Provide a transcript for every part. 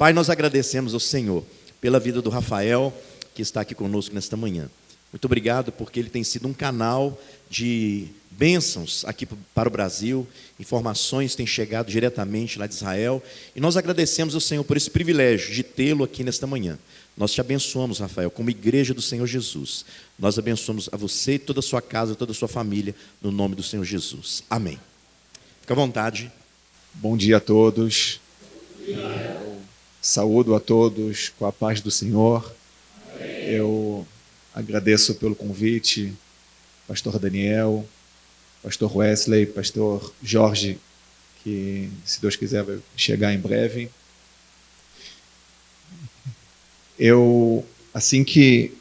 Pai, nós agradecemos ao Senhor pela vida do Rafael, que está aqui conosco nesta manhã. Muito obrigado, porque ele tem sido um canal de bênçãos aqui para o Brasil. Informações têm chegado diretamente lá de Israel. E nós agradecemos ao Senhor por esse privilégio de tê-lo aqui nesta manhã. Nós te abençoamos, Rafael, como igreja do Senhor Jesus. Nós abençoamos a você, toda a sua casa, toda a sua família, no nome do Senhor Jesus. Amém. Fica à vontade. Bom dia a todos. Saúdo a todos com a paz do Senhor. Eu agradeço pelo convite, pastor Daniel, pastor Wesley, pastor Jorge, que, se Deus quiser, vai chegar em breve. Eu, assim que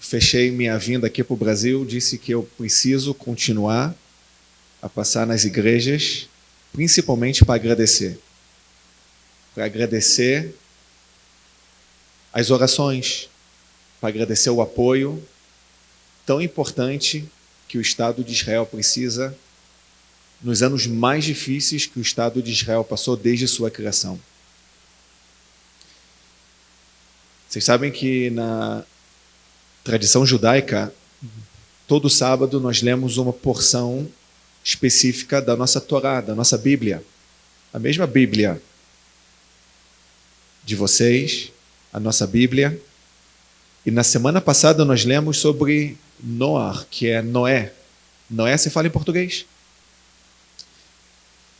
fechei minha vinda aqui para o Brasil, disse que eu preciso continuar a passar nas igrejas, principalmente para agradecer. Para agradecer as orações, para agradecer o apoio tão importante que o Estado de Israel precisa nos anos mais difíceis que o Estado de Israel passou desde sua criação. Vocês sabem que na tradição judaica, todo sábado nós lemos uma porção específica da nossa Torá, da nossa Bíblia. A mesma Bíblia de vocês, a nossa Bíblia. E na semana passada nós lemos sobre Noar, que é Noé. Noé se fala em português.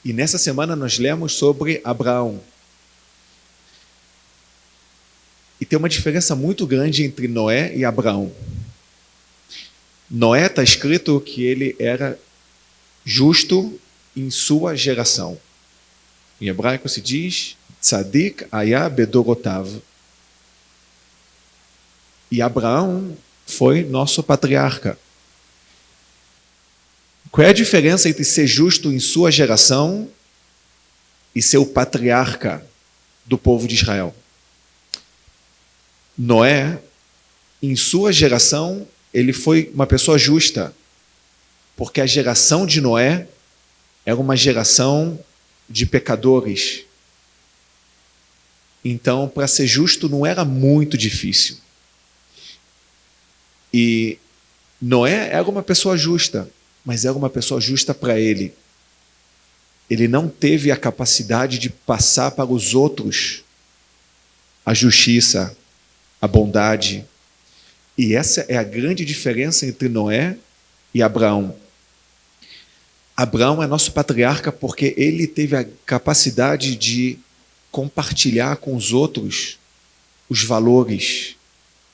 E nessa semana nós lemos sobre Abraão. E tem uma diferença muito grande entre Noé e Abraão. Noé está escrito que ele era justo em sua geração. Em hebraico se diz Tzadik Aya Bedorotav. E Abraão foi nosso patriarca. Qual é a diferença entre ser justo em sua geração e ser o patriarca do povo de Israel? Noé, em sua geração, ele foi uma pessoa justa, porque a geração de Noé era uma geração de pecadores. Então, para ser justo não era muito difícil. E Noé era uma pessoa justa, mas era uma pessoa justa para ele. Ele não teve a capacidade de passar para os outros a justiça, a bondade. E essa é a grande diferença entre Noé e Abraão. Abraão é nosso patriarca porque ele teve a capacidade de compartilhar com os outros os valores,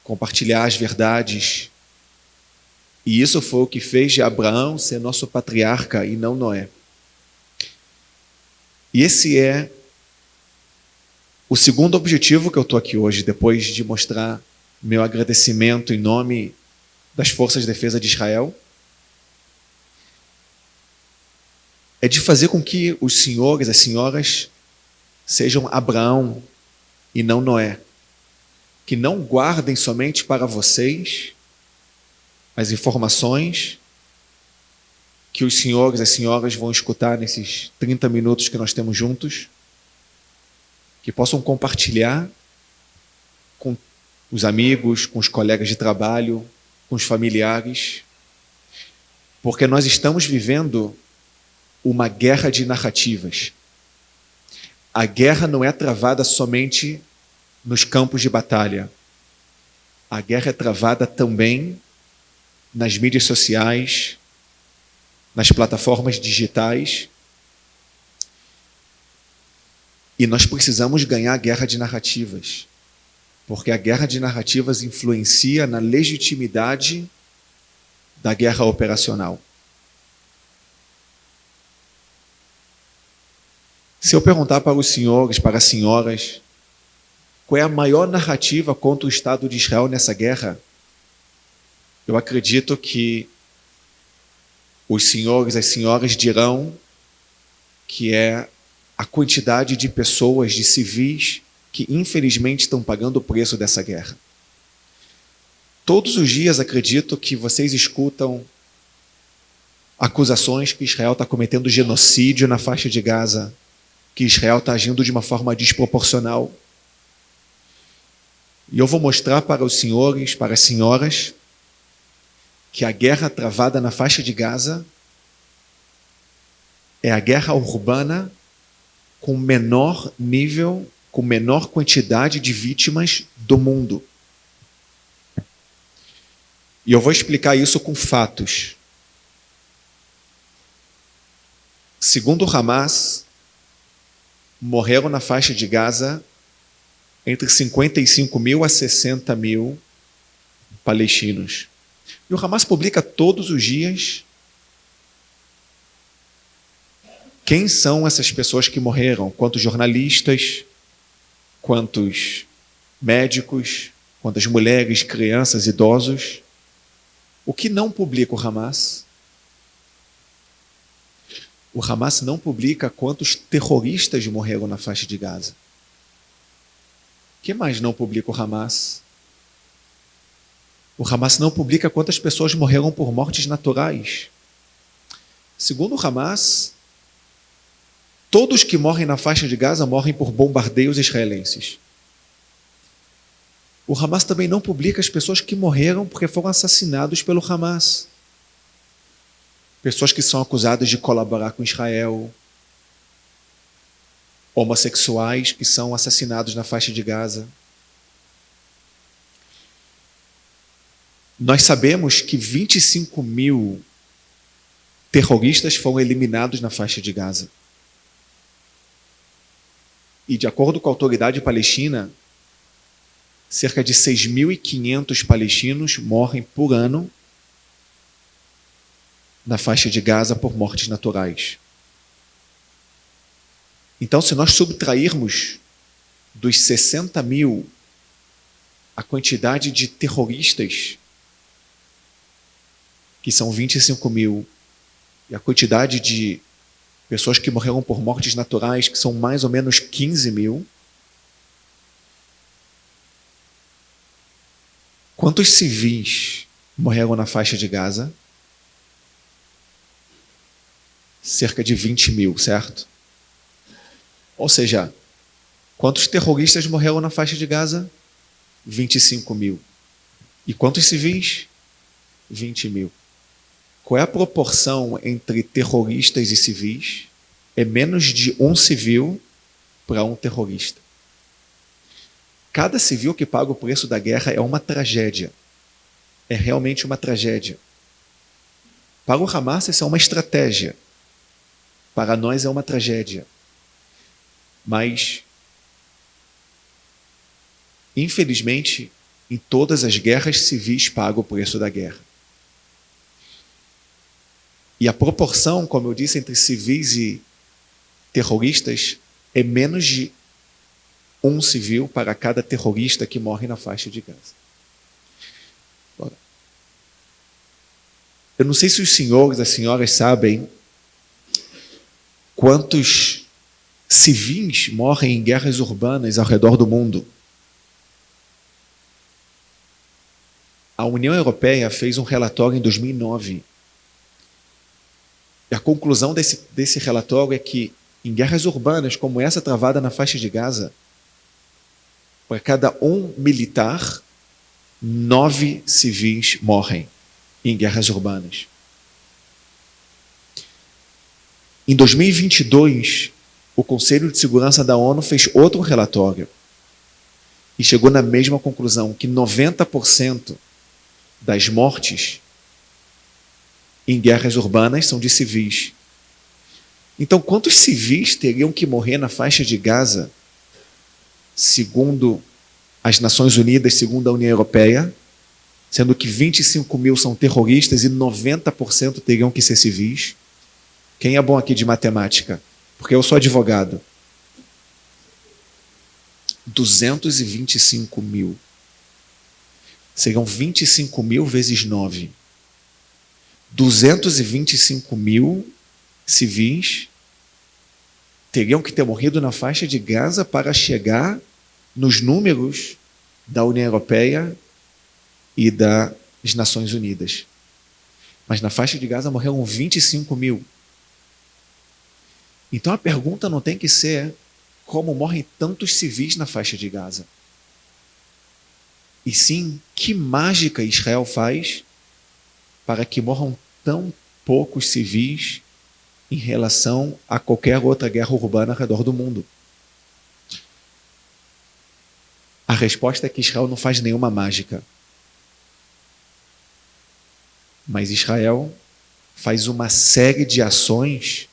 compartilhar as verdades. E isso foi o que fez de Abraão ser nosso patriarca e não Noé. E esse é o segundo objetivo que eu estou aqui hoje, depois de mostrar meu agradecimento em nome das Forças de Defesa de Israel, é de fazer com que os senhores, as senhoras, sejam Abraão e não Noé. Que não guardem somente para vocês as informações que os senhores e as senhoras vão escutar nesses 30 minutos que nós temos juntos, que possam compartilhar com os amigos, com os colegas de trabalho, com os familiares, porque nós estamos vivendo uma guerra de narrativas. A guerra não é travada somente nos campos de batalha. A guerra é travada também nas mídias sociais, nas plataformas digitais. E nós precisamos ganhar a guerra de narrativas, porque a guerra de narrativas influencia na legitimidade da guerra operacional. Se eu perguntar para os senhores, para as senhoras, qual é a maior narrativa contra o Estado de Israel nessa guerra, eu acredito que os senhores e as senhoras dirão que é a quantidade de pessoas, de civis, que infelizmente estão pagando o preço dessa guerra. Todos os dias acredito que vocês escutam acusações que Israel está cometendo genocídio na faixa de Gaza, que Israel está agindo de uma forma desproporcional. E eu vou mostrar para os senhores, para as senhoras, que a guerra travada na faixa de Gaza é a guerra urbana com menor nível, com menor quantidade de vítimas do mundo. E eu vou explicar isso com fatos. Segundo o Hamas, morreram na faixa de Gaza entre 55 mil a 60 mil palestinos. E o Hamas publica todos os dias quem são essas pessoas que morreram, quantos jornalistas, quantos médicos, quantas mulheres, crianças, idosos. O que não publica o Hamas? O Hamas não publica quantos terroristas morreram na faixa de Gaza. O que mais não publica o Hamas? O Hamas não publica quantas pessoas morreram por mortes naturais. Segundo o Hamas, todos que morrem na faixa de Gaza morrem por bombardeios israelenses. O Hamas também não publica as pessoas que morreram porque foram assassinados pelo Hamas. Pessoas que são acusadas de colaborar com Israel. Homossexuais que são assassinados na faixa de Gaza. Nós sabemos que 25 mil terroristas foram eliminados na faixa de Gaza. E, de acordo com a autoridade palestina, cerca de 6.500 palestinos morrem por ano na faixa de Gaza por mortes naturais. Então, se nós subtrairmos dos 60 mil a quantidade de terroristas, que são 25 mil, e a quantidade de pessoas que morreram por mortes naturais, que são mais ou menos 15 mil, quantos civis morreram na faixa de Gaza? Cerca de 20 mil, certo? Ou seja, quantos terroristas morreram na faixa de Gaza? 25 mil. E quantos civis? 20 mil. Qual é a proporção entre terroristas e civis? É menos de um civil para um terrorista. Cada civil que paga o preço da guerra é uma tragédia. É realmente uma tragédia. Para o Hamas, isso é uma estratégia. Para nós é uma tragédia. Mas, infelizmente, em todas as guerras, civis pagam o preço da guerra. E a proporção, como eu disse, entre civis e terroristas é menos de um civil para cada terrorista que morre na faixa de Gaza. Agora, eu não sei se os senhores, as senhoras sabem quantos civis morrem em guerras urbanas ao redor do mundo. A União Europeia fez um relatório em 2009. E a conclusão desse relatório é que em guerras urbanas, como essa travada na faixa de Gaza, para cada um militar, 9 civis morrem em guerras urbanas. Em 2022, o Conselho de Segurança da ONU fez outro relatório e chegou na mesma conclusão, que 90% das mortes em guerras urbanas são de civis. Então, quantos civis teriam que morrer na faixa de Gaza, segundo as Nações Unidas, segundo a União Europeia, sendo que 25 mil são terroristas e 90% teriam que ser civis? Quem é bom aqui de matemática? Porque eu sou advogado. 225 mil. Seriam 25 mil vezes 9. 225 mil civis teriam que ter morrido na faixa de Gaza para chegar nos números da União Europeia e das Nações Unidas. Mas na faixa de Gaza morreram 25 mil. Então a pergunta não tem que ser como morrem tantos civis na faixa de Gaza. e sim que mágica Israel faz para que morram tão poucos civis em relação a qualquer outra guerra urbana ao redor do mundo. A resposta é que Israel não faz nenhuma mágica. Mas Israel faz uma série de ações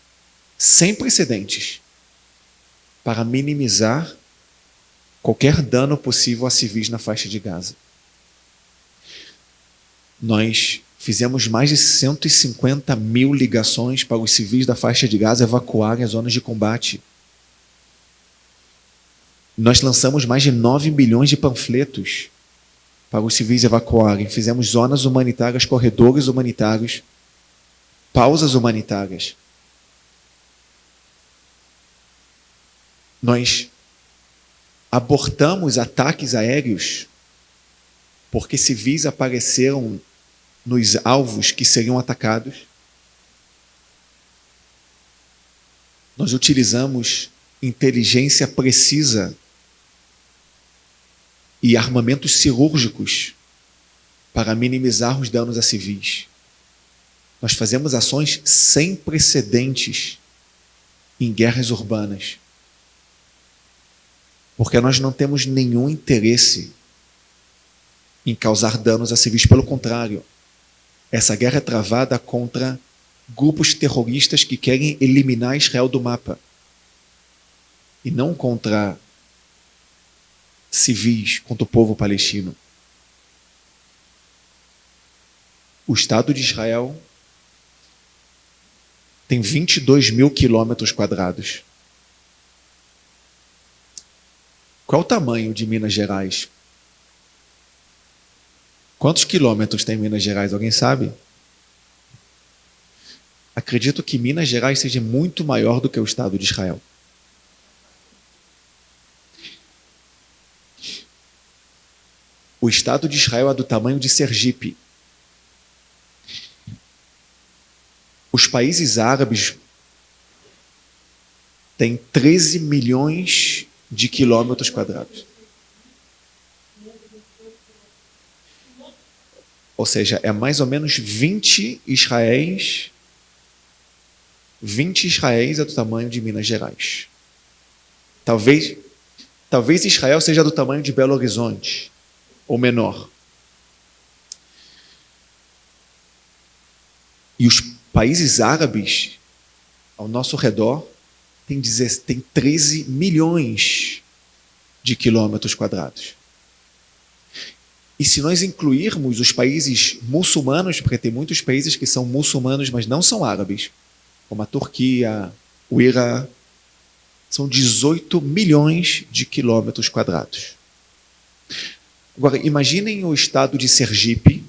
sem precedentes para minimizar qualquer dano possível a civis na faixa de Gaza. Nós fizemos mais de 150 mil ligações para os civis da faixa de Gaza evacuarem as zonas de combate. Nós lançamos mais de 9 milhões de panfletos para os civis evacuarem. Fizemos zonas humanitárias, corredores humanitários, pausas humanitárias. Nós abortamos ataques aéreos porque civis apareceram nos alvos que seriam atacados. Nós utilizamos inteligência precisa e armamentos cirúrgicos para minimizar os danos a civis. Nós fazemos ações sem precedentes em guerras urbanas, porque nós não temos nenhum interesse em causar danos a civis. Pelo contrário, essa guerra é travada contra grupos terroristas que querem eliminar Israel do mapa, e não contra civis, contra o povo palestino. O Estado de Israel tem 22 mil quilômetros quadrados. Qual é o tamanho de Minas Gerais? Quantos quilômetros tem Minas Gerais? Alguém sabe? Acredito que Minas Gerais seja muito maior do que o Estado de Israel. O Estado de Israel é do tamanho de Sergipe. Os países árabes têm 13 milhões de quilômetros quadrados. Ou seja, é mais ou menos 20 Israéis. 20 Israéis é do tamanho de Minas Gerais. Talvez Israel seja do tamanho de Belo Horizonte, ou menor. E os países árabes ao nosso redor têm 13 milhões de quilômetros quadrados. E se nós incluirmos os países muçulmanos, porque tem muitos países que são muçulmanos, mas não são árabes, como a Turquia, o Irã, são 18 milhões de quilômetros quadrados. Agora, imaginem o estado de Sergipe.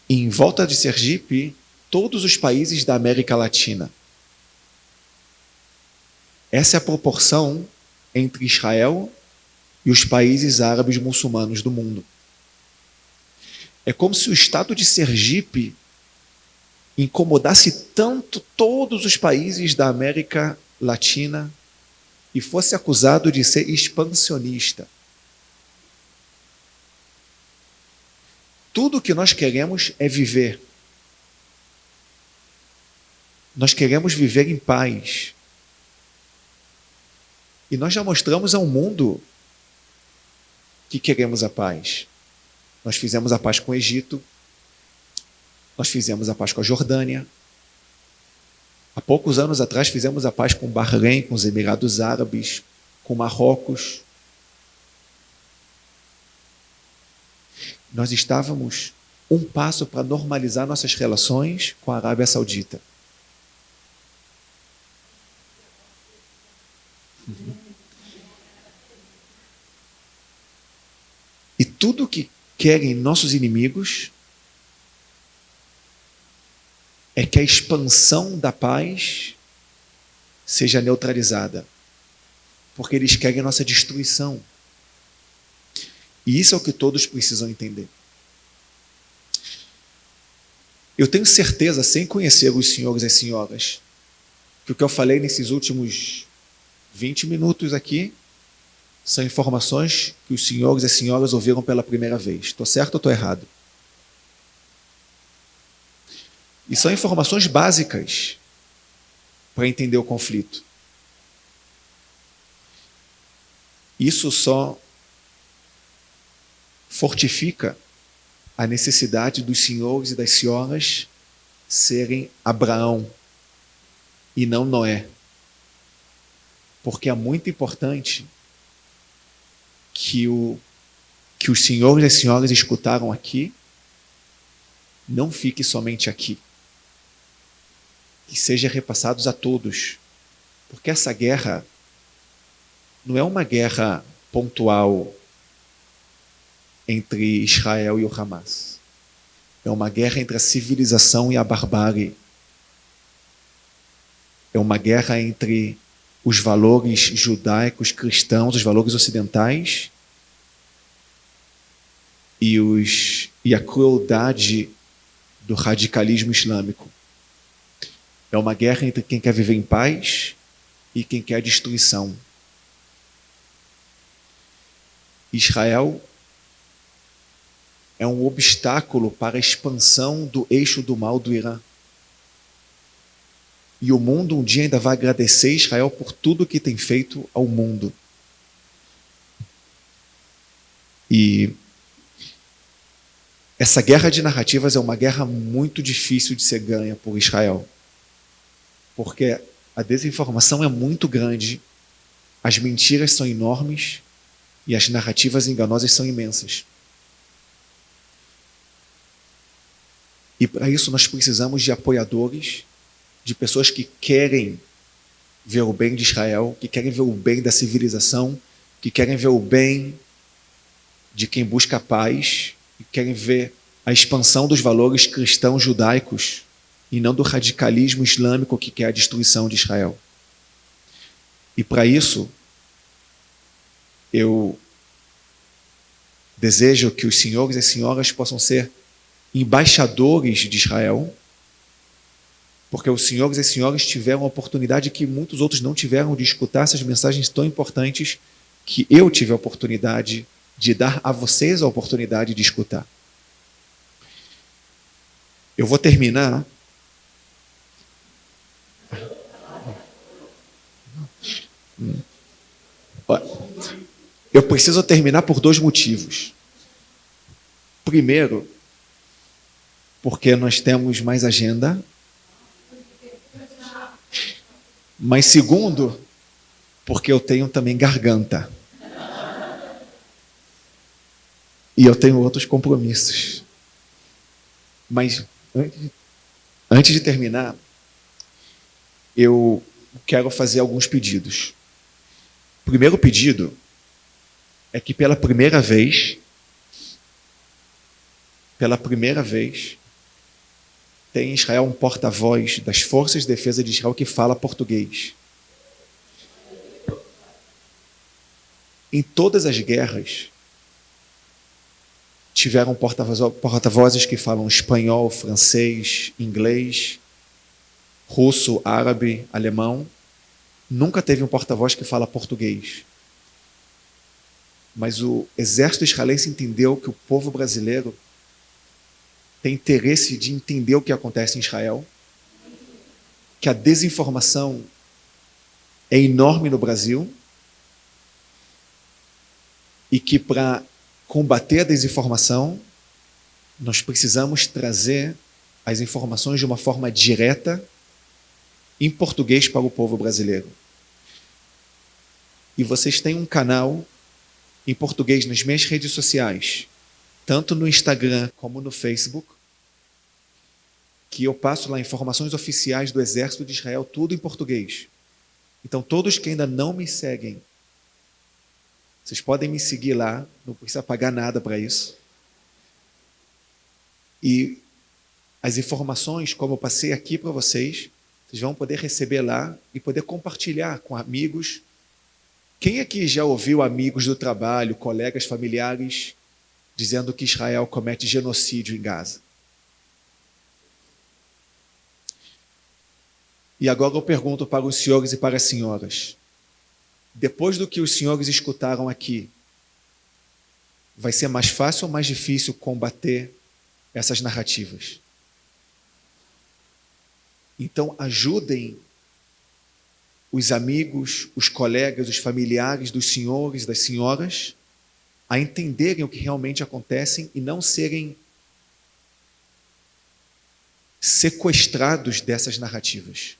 Em volta de Sergipe, todos os países da América Latina. Essa é a proporção entre Israel e os países árabes muçulmanos do mundo. É como se o estado de Sergipe incomodasse tanto todos os países da América Latina e fosse acusado de ser expansionista. Tudo o que nós queremos é viver. Nós queremos viver em paz. E nós já mostramos ao mundo que queremos a paz. Nós fizemos a paz com o Egito, nós fizemos a paz com a Jordânia. Há poucos anos atrás fizemos a paz com o Bahrein, com os Emirados Árabes, com Marrocos. Nós estávamos um passo para normalizar nossas relações com a Arábia Saudita. E tudo que querem nossos inimigos é que a expansão da paz seja neutralizada, porque eles querem nossa destruição. E isso é o que todos precisam entender. Eu tenho certeza, sem conhecer os senhores e as senhoras, que o que eu falei nesses últimos 20 minutos aqui são informações que os senhores e as senhoras ouviram pela primeira vez. Estou certo ou estou errado? E são informações básicas para entender o conflito. Isso só fortifica a necessidade dos senhores e das senhoras serem Abraão e não Noé. Porque é muito importante que os senhores e as senhoras escutaram aqui não fique somente aqui. Que seja repassados a todos. Porque essa guerra não é uma guerra pontual entre Israel e o Hamas. É uma guerra entre a civilização e a barbárie. É uma guerra entre os valores judaicos, cristãos, os valores ocidentais e a crueldade do radicalismo islâmico. É uma guerra entre quem quer viver em paz e quem quer destruição. Israel é um obstáculo para a expansão do eixo do mal do Irã. E o mundo um dia ainda vai agradecer Israel por tudo que tem feito ao mundo. E essa guerra de narrativas é uma guerra muito difícil de ser ganha por Israel. Porque a desinformação é muito grande, as mentiras são enormes e as narrativas enganosas são imensas. E para isso nós precisamos de apoiadores, de pessoas que querem ver o bem de Israel, que querem ver o bem da civilização, que querem ver o bem de quem busca a paz, que querem ver a expansão dos valores cristãos judaicos e não do radicalismo islâmico que quer a destruição de Israel. E para isso, eu desejo que os senhores e as senhoras possam ser embaixadores de Israel, porque os senhores e as senhoras tiveram a oportunidade que muitos outros não tiveram de escutar essas mensagens tão importantes que eu tive a oportunidade de dar a vocês a oportunidade de escutar. Eu vou terminar eu preciso terminar por dois motivos. Primeiro, porque nós temos mais agenda. Mas segundo, porque eu tenho também garganta. E eu tenho outros compromissos. Mas antes de terminar, eu quero fazer alguns pedidos. O primeiro pedido é que pela primeira vez, tem em Israel um porta-voz das Forças de Defesa de Israel que fala português. Em todas as guerras, tiveram porta-vozes que falam espanhol, francês, inglês, russo, árabe, alemão. Nunca teve um porta-voz que fala português. Mas o exército israelense entendeu que o povo brasileiro tem interesse de entender o que acontece em Israel, que a desinformação é enorme no Brasil e que para combater a desinformação nós precisamos trazer as informações de uma forma direta em português para o povo brasileiro. E vocês têm um canal em português nas minhas redes sociais, tanto no Instagram como no Facebook, que eu passo lá informações oficiais do Exército de Israel, tudo em português. Então, todos que ainda não me seguem, vocês podem me seguir lá, não precisa pagar nada para isso. E as informações, como eu passei aqui para vocês, vocês vão poder receber lá e poder compartilhar com amigos. Quem aqui já ouviu amigos do trabalho, colegas, familiares, dizendo que Israel comete genocídio em Gaza? E agora eu pergunto para os senhores e para as senhoras: depois do que os senhores escutaram aqui, vai ser mais fácil ou mais difícil combater essas narrativas? Então, ajudem os amigos, os colegas, os familiares dos senhores, das senhoras, a entenderem o que realmente acontece e não serem sequestrados dessas narrativas.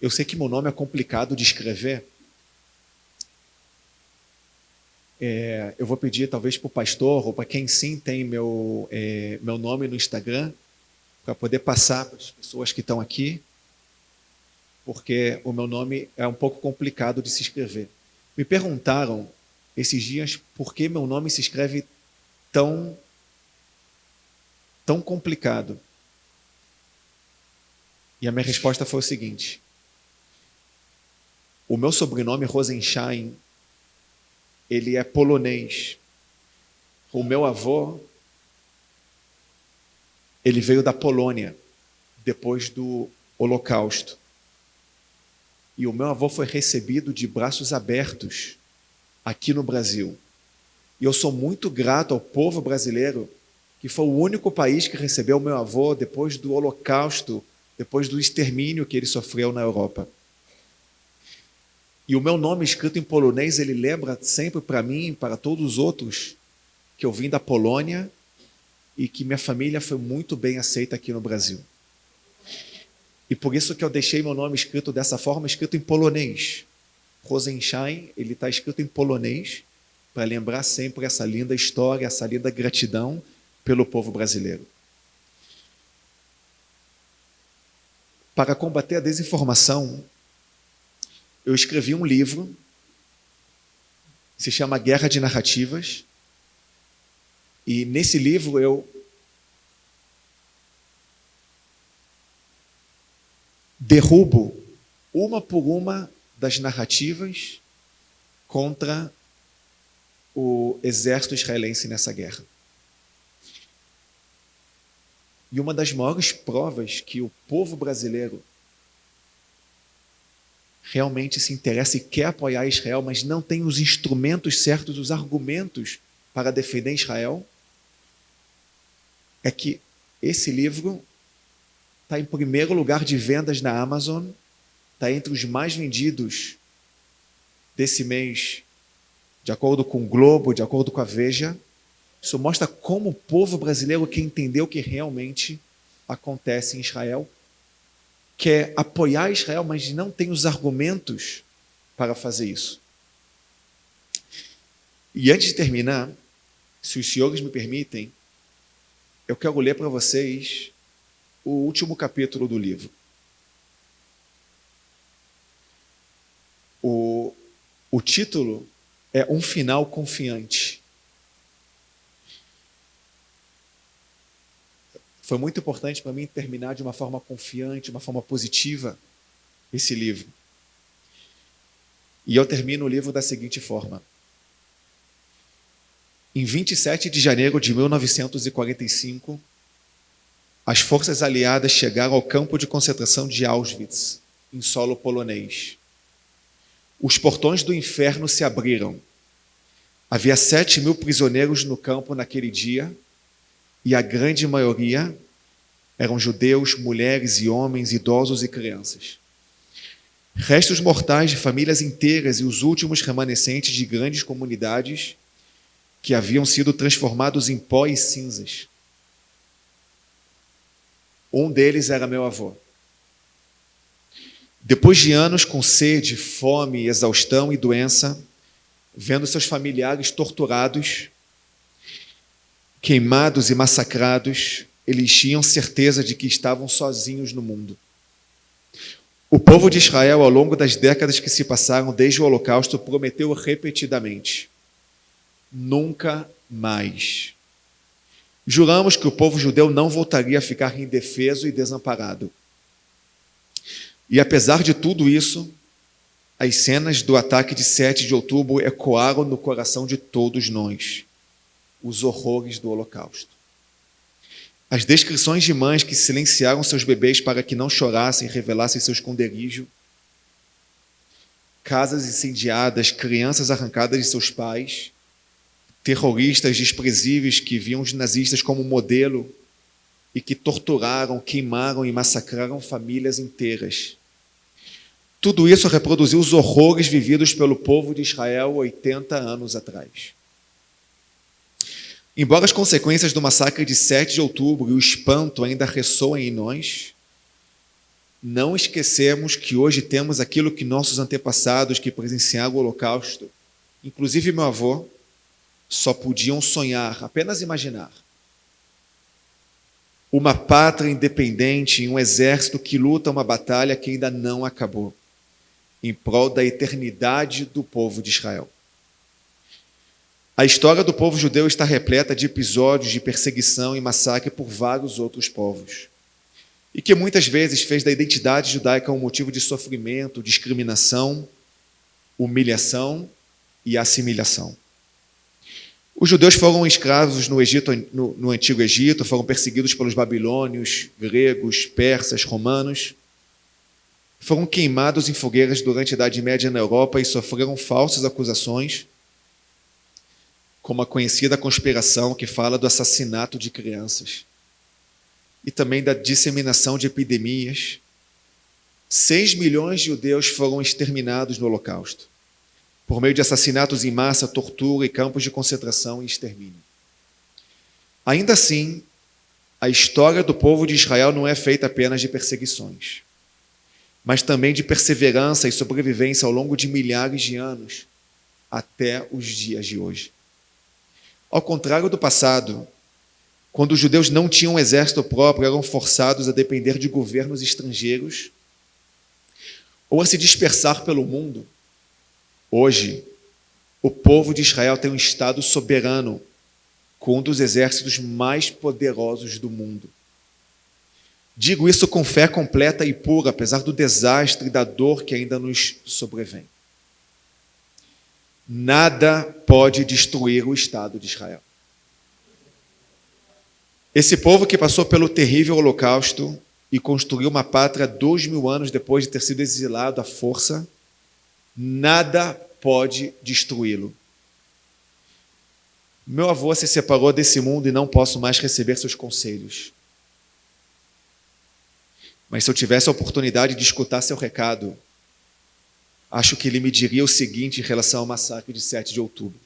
Eu sei que meu nome é complicado de escrever. Eu vou pedir talvez para o pastor ou para quem sim tem meu nome no Instagram, para poder passar para as pessoas que estão aqui, porque o meu nome é um pouco complicado de se escrever. Me perguntaram esses dias por que meu nome se escreve tão complicado. E a minha resposta foi o seguinte: o meu sobrenome Rosenstein, ele é polonês. O meu avô, ele veio da Polônia, depois do Holocausto. E o meu avô foi recebido de braços abertos aqui no Brasil. E eu sou muito grato ao povo brasileiro, que foi o único país que recebeu o meu avô depois do Holocausto, depois do extermínio que ele sofreu na Europa. E o meu nome escrito em polonês, ele lembra sempre para mim e para todos os outros que eu vim da Polônia e que minha família foi muito bem aceita aqui no Brasil. E por isso que eu deixei meu nome escrito dessa forma, escrito em polonês. Rosenstein, ele está escrito em polonês, para lembrar sempre essa linda história, essa linda gratidão pelo povo brasileiro. Para combater a desinformação, eu escrevi um livro, se chama Guerra de Narrativas, e nesse livro eu derrubo uma por uma das narrativas contra o exército israelense nessa guerra. E uma das maiores provas que o povo brasileiro realmente se interessa e quer apoiar Israel, mas não tem os instrumentos certos, os argumentos para defender Israel, é que esse livro está em primeiro lugar de vendas na Amazon, está entre os mais vendidos desse mês, de acordo com o Globo, de acordo com a Veja. Isso mostra como o povo brasileiro quer entender o que realmente acontece em Israel, quer apoiar Israel, mas não tem os argumentos para fazer isso. E antes de terminar, se os senhores me permitem, eu quero ler para vocês o último capítulo do livro. O título é Um Final Confiante. Foi muito importante para mim terminar de uma forma confiante, de uma forma positiva, esse livro. E eu termino o livro da seguinte forma. Em 27 de janeiro de 1945, as forças aliadas chegaram ao campo de concentração de Auschwitz, em solo polonês. Os portões do inferno se abriram. Havia 7.000 prisioneiros no campo naquele dia, e a grande maioria eram judeus, mulheres e homens, idosos e crianças. Restos mortais de famílias inteiras e os últimos remanescentes de grandes comunidades que haviam sido transformados em pó e cinzas. Um deles era meu avô. Depois de anos com sede, fome, exaustão e doença, vendo seus familiares torturados, queimados e massacrados, eles tinham certeza de que estavam sozinhos no mundo. O povo de Israel, ao longo das décadas que se passaram desde o Holocausto, prometeu repetidamente: nunca mais. Juramos que o povo judeu não voltaria a ficar indefeso e desamparado. E apesar de tudo isso, as cenas do ataque de 7 de outubro ecoaram no coração de todos nós, os horrores do Holocausto. as descrições de mães que silenciaram seus bebês para que não chorassem e revelassem seu esconderijo, casas incendiadas, crianças arrancadas de seus pais, terroristas desprezíveis que viam os nazistas como modelo e que torturaram, queimaram e massacraram famílias inteiras. Tudo isso reproduziu os horrores vividos pelo povo de Israel 80 anos atrás. Embora as consequências do massacre de 7 de outubro e o espanto ainda ressoem em nós, não esquecemos que hoje temos aquilo que nossos antepassados que presenciaram o Holocausto, inclusive meu avô, só podiam sonhar, apenas imaginar. Uma pátria independente, um exército que luta uma batalha que ainda não acabou, em prol da eternidade do povo de Israel. A história do povo judeu está repleta de episódios de perseguição e massacre por vários outros povos, e que muitas vezes fez da identidade judaica um motivo de sofrimento, discriminação, humilhação e assimilação. Os judeus foram escravos no Egito, no Antigo Egito, foram perseguidos pelos babilônios, gregos, persas, romanos, foram queimados em fogueiras durante a Idade Média na Europa e sofreram falsas acusações, como a conhecida conspiração que fala do assassinato de crianças e também da disseminação de epidemias. 6 milhões de judeus foram exterminados no Holocausto, por meio de assassinatos em massa, tortura e campos de concentração e extermínio. Ainda assim, a história do povo de Israel não é feita apenas de perseguições, mas também de perseverança e sobrevivência ao longo de milhares de anos, até os dias de hoje. Ao contrário do passado, quando os judeus não tinham um exército próprio, eram forçados a depender de governos estrangeiros ou a se dispersar pelo mundo, hoje, o povo de Israel tem um Estado soberano com um dos exércitos mais poderosos do mundo. Digo isso com fé completa e pura, apesar do desastre e da dor que ainda nos sobrevém. Nada pode destruir o Estado de Israel. Esse povo que passou pelo terrível Holocausto e construiu uma pátria 2000 anos depois de ter sido exilado à força, nada pode destruí-lo. Meu avô se separou desse mundo e não posso mais receber seus conselhos. Mas se eu tivesse a oportunidade de escutar seu recado, acho que ele me diria o seguinte em relação ao massacre de 7 de outubro.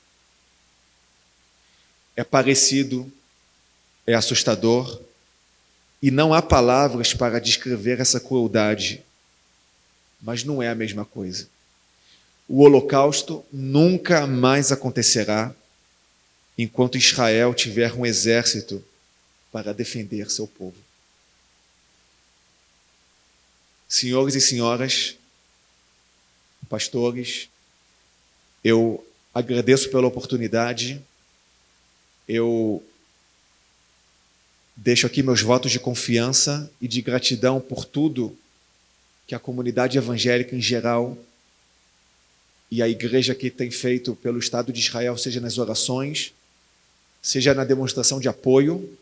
É parecido, é assustador, e não há palavras para descrever essa crueldade, mas não é a mesma coisa. O Holocausto nunca mais acontecerá enquanto Israel tiver um exército para defender seu povo. Senhores e senhoras, pastores, eu agradeço pela oportunidade, eu deixo aqui meus votos de confiança e de gratidão por tudo que a comunidade evangélica em geral e a igreja aqui tem feito pelo Estado de Israel, seja nas orações, seja na demonstração de apoio,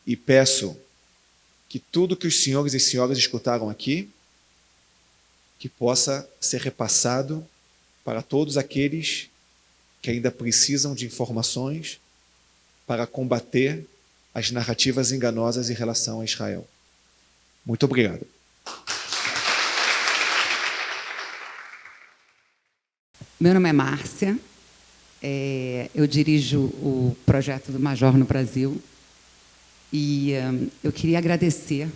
e peço que tudo que os senhores e senhoras escutaram aqui, que possa ser repassado para todos aqueles que ainda precisam de informações para combater as narrativas enganosas em relação a Israel. Muito obrigado. Meu nome é Márcia, eu dirijo o projeto do Major no Brasil e eu queria agradecer.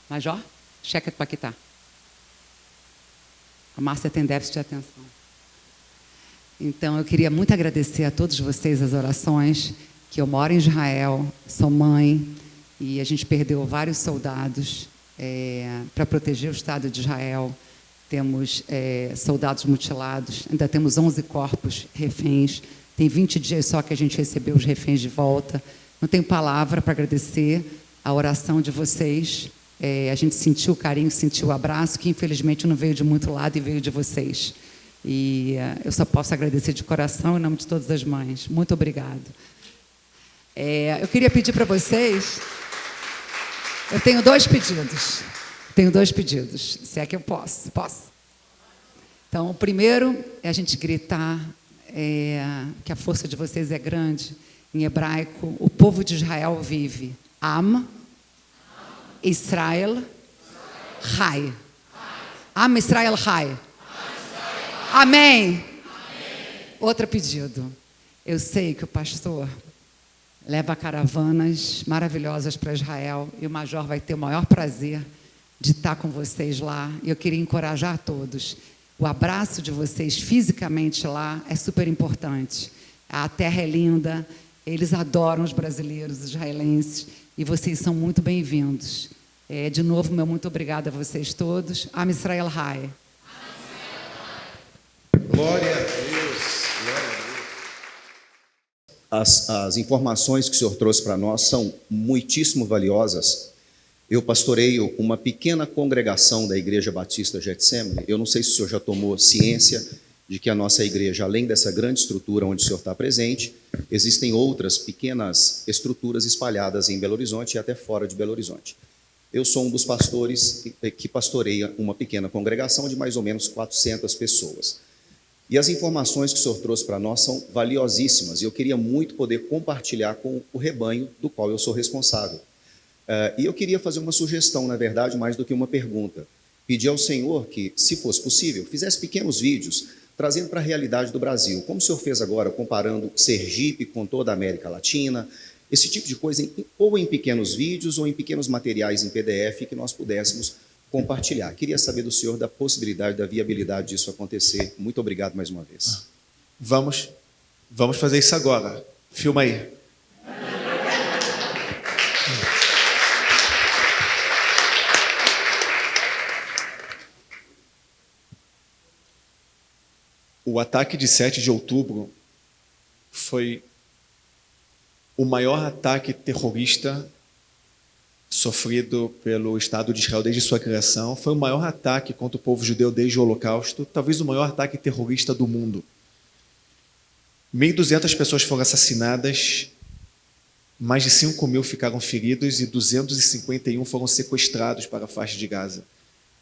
Major, checa para que está. A Márcia tem déficit de atenção. Então, eu queria muito agradecer a todos vocês as orações, que eu moro em Israel, sou mãe, e a gente perdeu vários soldados para proteger o Estado de Israel. Temos soldados mutilados, ainda temos 11 corpos reféns, tem 20 dias só que a gente recebeu os reféns de volta. Não tenho palavra para agradecer a oração de vocês. A gente sentiu o carinho, sentiu o abraço, que infelizmente não veio de muito lado e veio de vocês. E eu só posso agradecer de coração em nome de todas as mães. Muito obrigado. Eu queria pedir para vocês... Eu tenho 2 pedidos. Tenho 2 pedidos, se é que eu posso. Posso? Então, o primeiro é a gente gritar que a força de vocês é grande. Em hebraico, o povo de Israel vive. Am Israel Chai. Am Israel Chai. Amém. Outro pedido. Eu sei que o pastor leva caravanas maravilhosas para Israel e o Major vai ter o maior prazer de estar com vocês lá. E eu queria encorajar todos. O abraço de vocês fisicamente lá é super importante. A terra é linda, eles adoram os brasileiros, os israelenses, e vocês são muito bem-vindos. De novo, meu muito obrigada a vocês todos. Am Israel Hai. Glória a Deus. Glória a Deus. As informações que o senhor trouxe para nós são muitíssimo valiosas. Eu pastoreio uma pequena congregação da Igreja Batista Getsemane. Eu não sei se o senhor já tomou ciência de que a nossa igreja, além dessa grande estrutura onde o senhor está presente, existem outras pequenas estruturas espalhadas em Belo Horizonte e até fora de Belo Horizonte. Eu sou um dos pastores que pastoreia uma pequena congregação de mais ou menos 400 pessoas. E as informações que o senhor trouxe para nós são valiosíssimas, e eu queria muito poder compartilhar com o rebanho do qual eu sou responsável. E eu queria fazer uma sugestão, na verdade, mais do que uma pergunta. Pedir ao Senhor que, se fosse possível, fizesse pequenos vídeos trazendo para a realidade do Brasil, como o senhor fez agora, comparando Sergipe com toda a América Latina, esse tipo de coisa, ou em pequenos vídeos ou em pequenos materiais em PDF que nós pudéssemos compartilhar. Queria saber do senhor da possibilidade, da viabilidade disso acontecer. Muito obrigado mais uma vez. Vamos fazer isso agora. Filma aí. O ataque de 7 de outubro foi o maior ataque terrorista sofrido pelo Estado de Israel desde sua criação. Foi o maior ataque contra o povo judeu desde o Holocausto, talvez o maior ataque terrorista do mundo. 1.200 pessoas foram assassinadas, mais de 5.000 ficaram feridos e 251 foram sequestrados para a faixa de Gaza.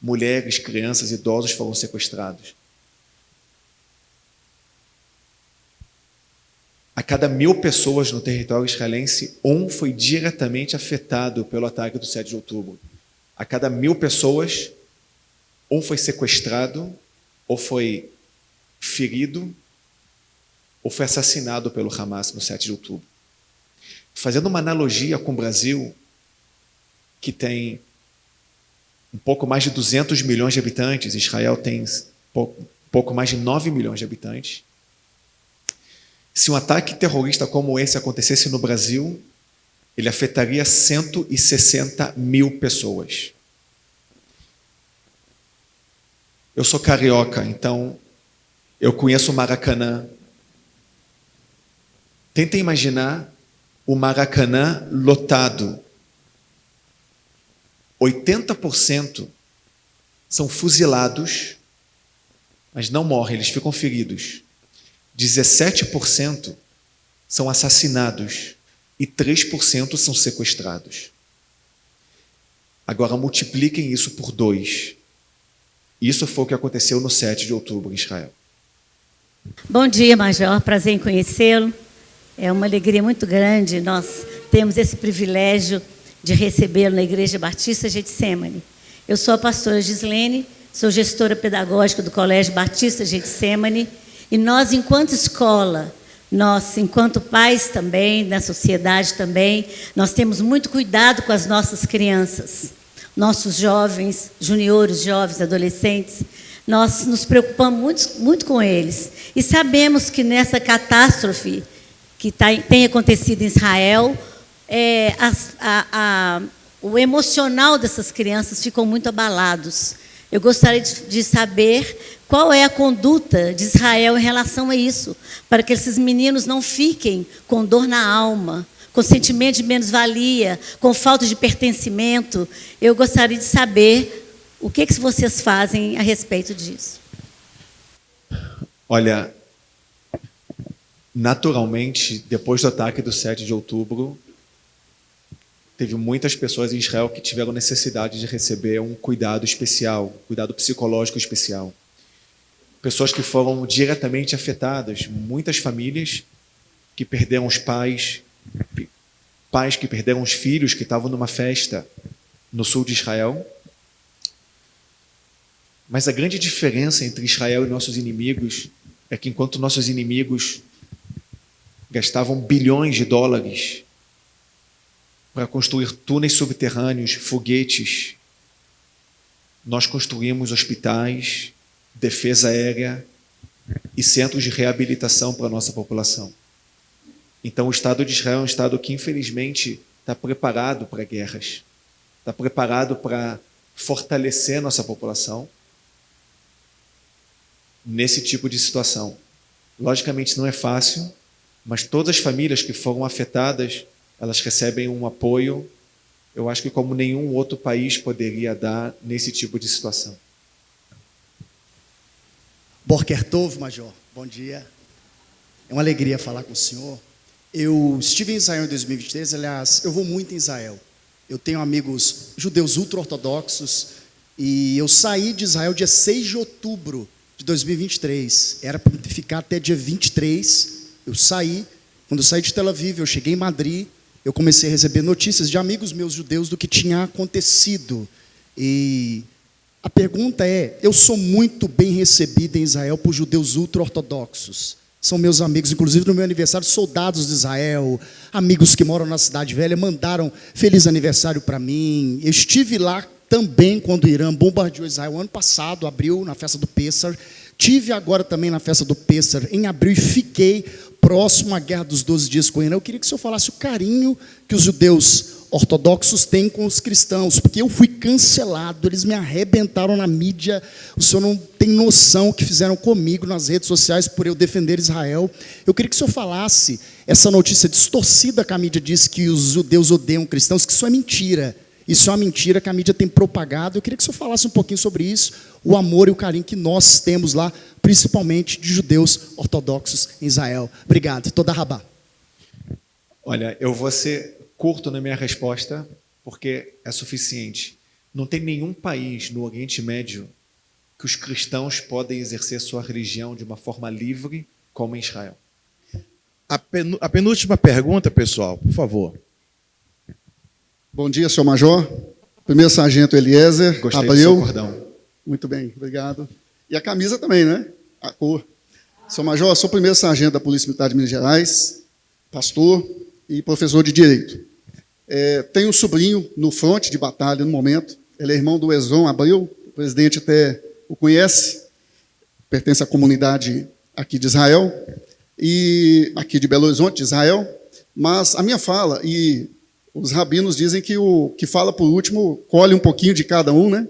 Mulheres, crianças, idosos foram sequestrados. A cada 1.000 pessoas no território israelense, um foi diretamente afetado pelo ataque do 7 de outubro. A cada 1.000 pessoas, um foi sequestrado, ou foi ferido, ou foi assassinado pelo Hamas no 7 de outubro. Fazendo uma analogia com o Brasil, que tem um pouco mais de 200 milhões de habitantes, Israel tem pouco mais de 9 milhões de habitantes. Se um ataque terrorista como esse acontecesse no Brasil, ele afetaria 160.000 pessoas. Eu sou carioca, então eu conheço o Maracanã. Tentem imaginar o Maracanã lotado. 80% são fuzilados, mas não morrem, eles ficam feridos. 17% são assassinados e 3% são sequestrados. Agora multipliquem isso por 2. Isso foi o que aconteceu no 7 de outubro em Israel. Bom dia, Major. Prazer em conhecê-lo. É uma alegria muito grande. Nós temos esse privilégio de recebê-lo na Igreja Batista Getsemane. Eu sou a pastora Gislene, sou gestora pedagógica do Colégio Batista Getsemane. E nós, enquanto escola, nós, enquanto pais também, na sociedade também, nós temos muito cuidado com as nossas crianças, nossos jovens, juniores, jovens, adolescentes. Nós nos preocupamos muito com eles. E sabemos que nessa catástrofe que tem acontecido em Israel, o emocional dessas crianças ficou muito abalados. Eu gostaria de saber qual é a conduta de Israel em relação a isso, para que esses meninos não fiquem com dor na alma, com sentimento de menos-valia, com falta de pertencimento. Eu gostaria de saber o que vocês fazem a respeito disso. Olha, naturalmente, depois do ataque do 7 de outubro, teve muitas pessoas em Israel que tiveram necessidade de receber um cuidado especial, cuidado psicológico especial. Pessoas que foram diretamente afetadas, muitas famílias que perderam os pais, pais que perderam os filhos que estavam numa festa no sul de Israel. Mas a grande diferença entre Israel e nossos inimigos é que enquanto nossos inimigos gastavam bilhões de dólares para construir túneis subterrâneos, foguetes, nós construímos hospitais, defesa aérea e centros de reabilitação para a nossa população. Então, o Estado de Israel é um Estado que, infelizmente, está preparado para guerras, está preparado para fortalecer nossa população nesse tipo de situação. Logicamente, não é fácil, mas todas as famílias que foram afetadas, elas recebem um apoio, eu acho que como nenhum outro país poderia dar nesse tipo de situação. Boker Tov, Major, bom dia. É uma alegria falar com o senhor. Eu estive em Israel em 2023, aliás, eu vou muito em Israel. Eu tenho amigos judeus ultra-ortodoxos e eu saí de Israel dia 6 de outubro de 2023. Era para ficar até dia 23. Eu saí. Quando eu saí de Tel Aviv, eu cheguei em Madrid, eu comecei a receber notícias de amigos meus judeus do que tinha acontecido. E a pergunta é, eu sou muito bem recebido em Israel por judeus ultra-ortodoxos. São meus amigos, inclusive no meu aniversário, soldados de Israel, amigos que moram na Cidade Velha, mandaram feliz aniversário para mim. Eu estive lá também quando o Irã bombardeou Israel ano passado, abril, na festa do Pêssar. Tive agora também na festa do Pêssar, em abril, e fiquei próximo à Guerra dos 12 Dias com o Irã. Eu queria que o senhor falasse o carinho que os judeus ortodoxos têm com os cristãos, porque eu fui cancelado, eles me arrebentaram na mídia, o senhor não tem noção o que fizeram comigo nas redes sociais por eu defender Israel. Eu queria que o senhor falasse essa notícia distorcida que a mídia diz que os judeus odeiam cristãos, que isso é mentira. Isso é uma mentira que a mídia tem propagado. Eu queria que o senhor falasse um pouquinho sobre isso, o amor e o carinho que nós temos lá, principalmente de judeus ortodoxos em Israel. Obrigado. Toda rabá. Olha, eu vou ser curto na minha resposta, porque é suficiente. Não tem nenhum país no Oriente Médio que os cristãos podem exercer sua religião de uma forma livre como em Israel. A penúltima pergunta, pessoal, por favor. Bom dia, senhor Major. Primeiro sargento Eliezer. Gostei do seu cordão. Muito bem, obrigado. E a camisa também, né? A cor. Senhor Major, sou primeiro sargento da Polícia Militar de Minas Gerais, pastor e professor de Direito. Tenho um sobrinho no fronte de batalha no momento. Ele é irmão do Ezron Abreu, o presidente até o conhece, pertence à comunidade aqui de Israel, e aqui de Belo Horizonte, de Israel. Mas a minha fala, e os rabinos dizem que o que fala por último colhe um pouquinho de cada um, né?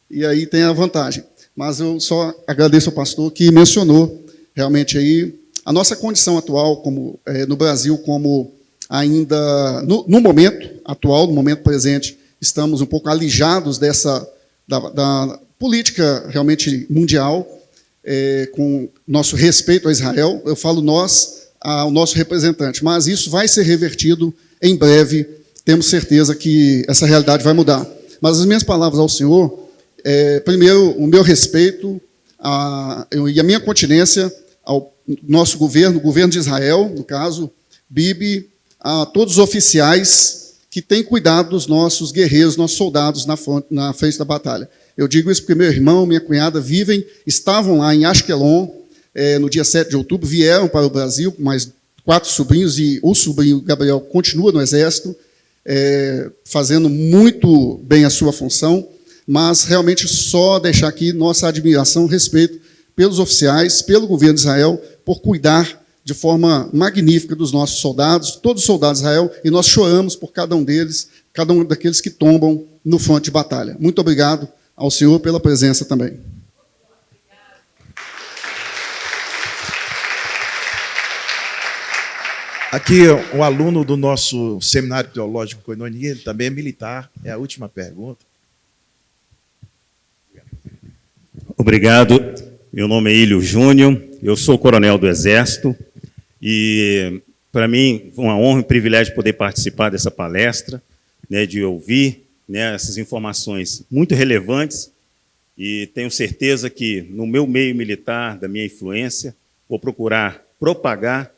E aí tem a vantagem. Mas eu só agradeço ao pastor que mencionou realmente aí a nossa condição atual como, no Brasil, como ainda, no momento atual, no momento presente, estamos um pouco alijados da política realmente mundial, com nosso respeito a Israel. Eu falo nós, ao nosso representante, mas isso vai ser revertido em breve. Temos certeza que essa realidade vai mudar. Mas as minhas palavras ao senhor, primeiro, o meu respeito e a minha continência ao nosso governo, o governo de Israel, no caso, Bibi, a todos os oficiais que têm cuidado dos nossos guerreiros, nossos soldados na frente da batalha. Eu digo isso porque meu irmão, minha cunhada estavam lá em Ashkelon, no dia 7 de outubro, vieram para o Brasil com mais 4 sobrinhos, e o sobrinho Gabriel continua no Exército, fazendo muito bem a sua função, mas realmente só deixar aqui nossa admiração, respeito pelos oficiais, pelo governo de Israel, por cuidar de forma magnífica dos nossos soldados, todos os soldados de Israel, e nós choramos por cada um deles, cada um daqueles que tombam no fronte de batalha. Muito obrigado ao senhor pela presença também. Aqui, um aluno do nosso Seminário Teológico Koinonia, ele também é militar, é a última pergunta. Obrigado. Meu nome é Ilho Júnior, eu sou coronel do Exército E, para mim, foi uma honra e um privilégio poder participar dessa palestra, né, de ouvir, né, essas informações muito relevantes, e tenho certeza que, no meu meio militar, da minha influência, vou procurar propagar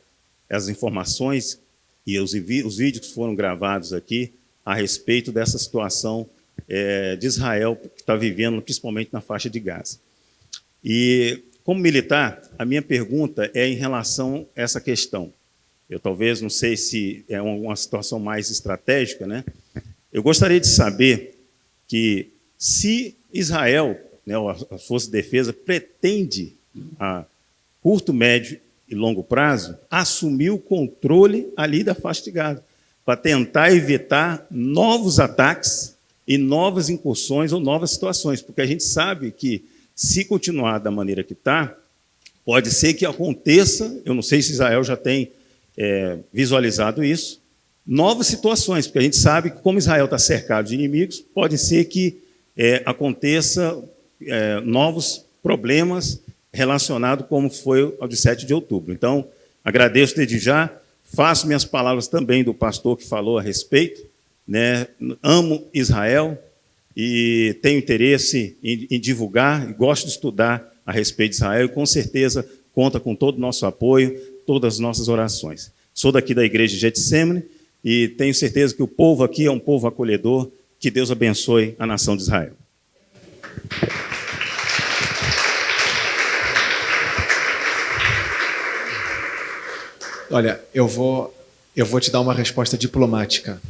as informações e os vídeos que foram gravados aqui a respeito dessa situação de Israel que está vivendo, principalmente na faixa de Gaza. E, como militar, a minha pergunta é em relação a essa questão. Eu talvez, não sei se é uma situação mais estratégica, né? Eu gostaria de saber que, se Israel, né, as Forças de Defesa, pretende, a curto, médio e longo prazo, assumir o controle ali da faixa de Gaza, para tentar evitar novos ataques e novas incursões ou novas situações, porque a gente sabe que, se continuar da maneira que está, pode ser que aconteça, eu não sei se Israel já tem visualizado isso, novas situações, porque a gente sabe que, como Israel está cercado de inimigos, pode ser que aconteça novos problemas relacionados como foi ao de 7 de outubro. Então, agradeço desde já, faço minhas palavras também do pastor que falou a respeito, né? Amo Israel e tenho interesse em divulgar e gosto de estudar a respeito de Israel e, com certeza, conta com todo o nosso apoio, todas as nossas orações. Sou daqui da igreja de Getsemane e tenho certeza que o povo aqui é um povo acolhedor. Que Deus abençoe a nação de Israel. Olha, eu vou te dar uma resposta diplomática.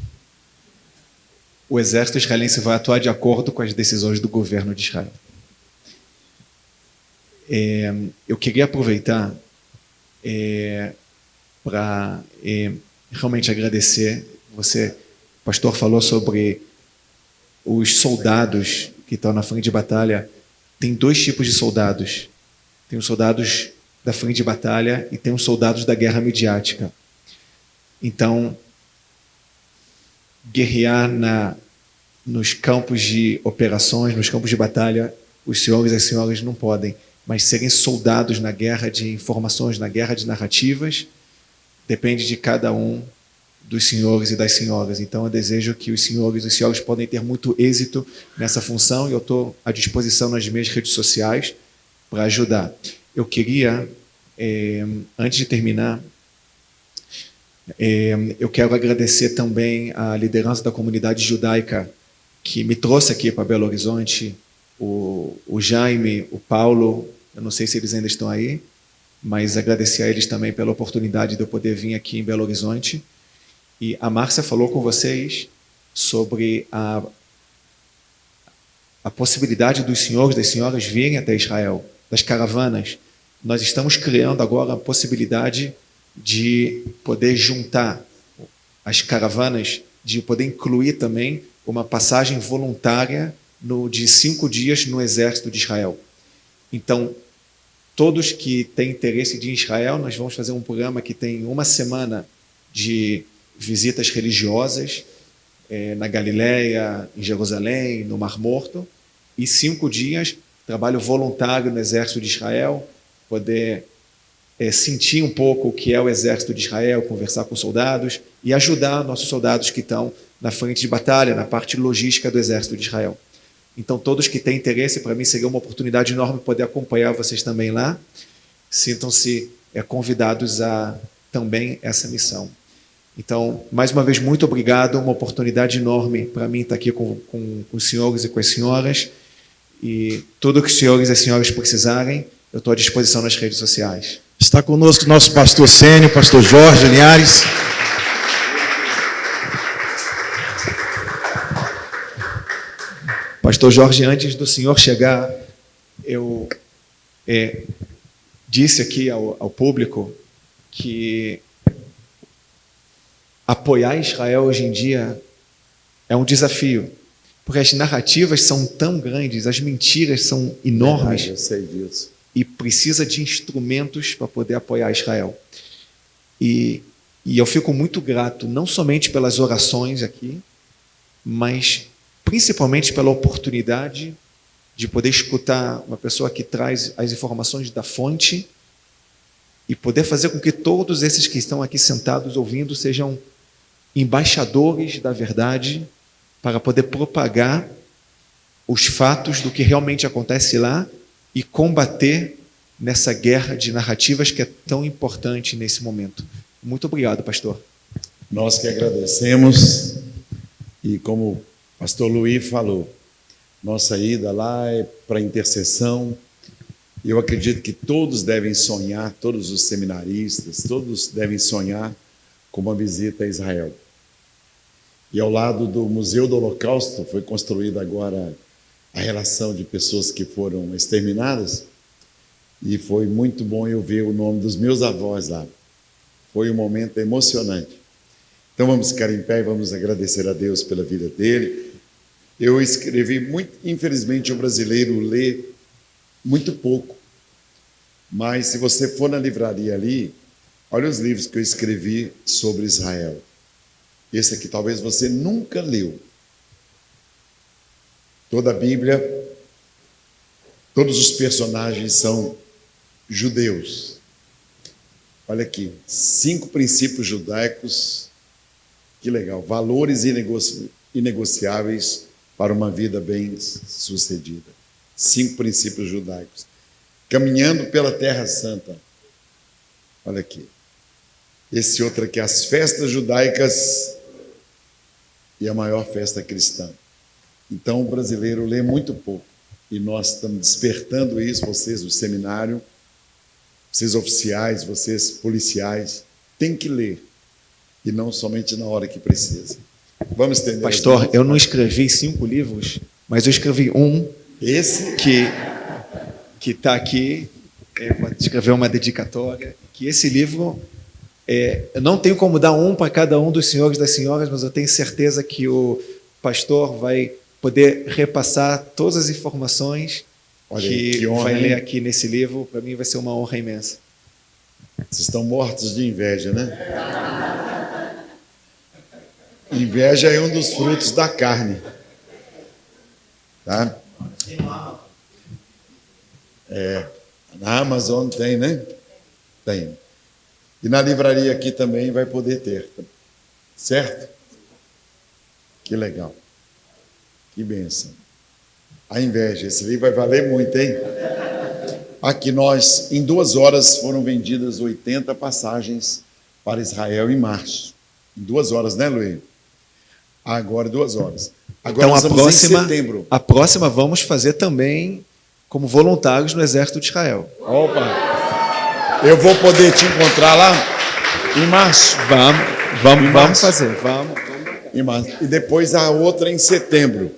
O exército israelense vai atuar de acordo com as decisões do governo de Israel. Eu queria aproveitar para realmente agradecer. Você, o pastor, falou sobre os soldados que estão na frente de batalha. Tem dois tipos de soldados. Tem os soldados da frente de batalha e tem os soldados da guerra midiática. Então, guerrear nos campos de operações, nos campos de batalha, os senhores e as senhoras não podem, mas serem soldados na guerra de informações, na guerra de narrativas, depende de cada um dos senhores e das senhoras. Então, eu desejo que os senhores e as senhoras podem ter muito êxito nessa função e eu estou à disposição nas minhas redes sociais para ajudar. Eu queria, antes de terminar, eu quero agradecer também a liderança da comunidade judaica que me trouxe aqui para Belo Horizonte, o Jaime, o Paulo, eu não sei se eles ainda estão aí, mas agradecer a eles também pela oportunidade de eu poder vir aqui em Belo Horizonte. E a Márcia falou com vocês sobre a possibilidade dos senhores e das senhoras virem até Israel, das caravanas. Nós estamos criando agora a possibilidade de poder juntar as caravanas, de poder incluir também uma passagem voluntária de 5 dias no exército de Israel. Então, todos que têm interesse de ir em Israel, nós vamos fazer um programa que tem 1 semana de visitas religiosas na Galileia, em Jerusalém, no Mar Morto, e 5 dias trabalho voluntário no exército de Israel, poder sentir um pouco o que é o exército de Israel, conversar com soldados e ajudar nossos soldados que estão na frente de batalha, na parte logística do exército de Israel. Então, todos que têm interesse, para mim seria uma oportunidade enorme poder acompanhar vocês também lá. Sintam-se convidados a também essa missão. Então, mais uma vez, muito obrigado, uma oportunidade enorme para mim estar aqui com os senhores e com as senhoras, e tudo que os senhores e as senhoras precisarem, eu estou à disposição nas redes sociais. Está conosco o nosso pastor sênior, pastor Jorge Linhares. Pastor Jorge, antes do senhor chegar, eu disse aqui ao público que apoiar Israel hoje em dia é um desafio, porque as narrativas são tão grandes, as mentiras são enormes. Eu sei disso. E precisa de instrumentos para poder apoiar Israel. E eu fico muito grato, não somente pelas orações aqui, mas principalmente pela oportunidade de poder escutar uma pessoa que traz as informações da fonte e poder fazer com que todos esses que estão aqui sentados ouvindo sejam embaixadores da verdade para poder propagar os fatos do que realmente acontece lá e combater nessa guerra de narrativas que é tão importante nesse momento. Muito obrigado, pastor. Nós que agradecemos, e como o pastor Luiz falou, nossa ida lá é para intercessão. Eu acredito que todos devem sonhar, todos os seminaristas, todos devem sonhar com uma visita a Israel. E ao lado do Museu do Holocausto foi construída agora a relação de pessoas que foram exterminadas, e foi muito bom eu ver o nome dos meus avós lá. Foi um momento emocionante. Então vamos ficar em pé e vamos agradecer a Deus pela vida dele. Eu escrevi muito, infelizmente o brasileiro lê muito pouco, mas se você for na livraria ali, olha os livros que eu escrevi sobre Israel. Esse aqui talvez você nunca leu. Toda a Bíblia, todos os personagens são judeus. Olha aqui, 5 princípios judaicos, que legal, valores inegociáveis para uma vida bem-sucedida. 5 princípios judaicos. Caminhando pela Terra Santa. Olha aqui. Esse outro aqui, as festas judaicas e a maior festa cristã. Então o brasileiro lê muito pouco. E nós estamos despertando isso, vocês do seminário, vocês oficiais, vocês policiais, tem que ler. E não somente na hora que precisa. Vamos estender. Pastor, eu não escrevi 5 livros, mas eu escrevi um. Esse? Que está aqui. Escreveu uma dedicatória. Que esse livro, eu não tenho como dar um para cada um dos senhores e das senhoras, mas eu tenho certeza que o pastor vai poder repassar todas as informações que honra, vai ler aqui nesse livro. Para mim vai ser uma honra imensa. Vocês estão mortos de inveja, né? Inveja é um dos frutos da carne. Tá? Na Amazon tem, né? Tem. E na livraria aqui também vai poder ter. Certo? Que legal. Que bênção. A inveja, esse livro vai valer muito, hein? Aqui nós, em 2 horas, foram vendidas 80 passagens para Israel em março. Em 2 horas, né, Luiz? Agora 2 horas. Agora então, nós estamos em setembro. A próxima vamos fazer também como voluntários no Exército de Israel. Opa! Eu vou poder te encontrar lá em março? Vamos fazer. Vamos. Em março. E depois a outra em setembro.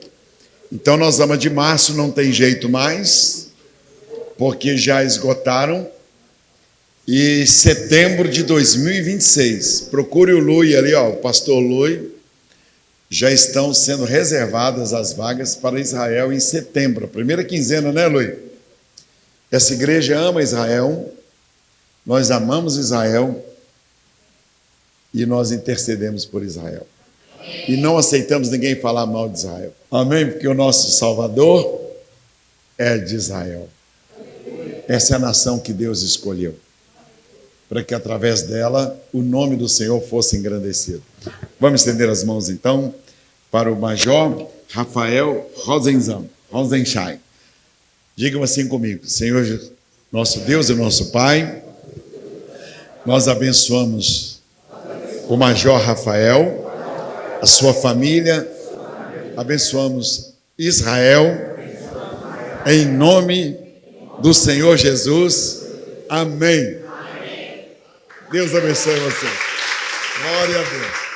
Então nós vamos de março, não tem jeito mais, porque já esgotaram. E setembro de 2026. Procure o Lui ali, ó, o pastor Lui. Já estão sendo reservadas as vagas para Israel em setembro, a primeira quinzena, né, Luiz? Essa igreja ama Israel, nós amamos Israel e nós intercedemos por Israel. E não aceitamos ninguém falar mal de Israel. Amém? Porque o nosso Salvador é de Israel. Essa é a nação que Deus escolheu, para que através dela o nome do Senhor fosse engrandecido. Vamos estender as mãos então para o Major Rafael Rosenschein. Digam assim comigo: Senhor, nosso Deus e nosso Pai, nós abençoamos o Major Rafael, a sua família, abençoamos Israel, em nome do Senhor Jesus. Amém. Deus abençoe você. Glória a Deus.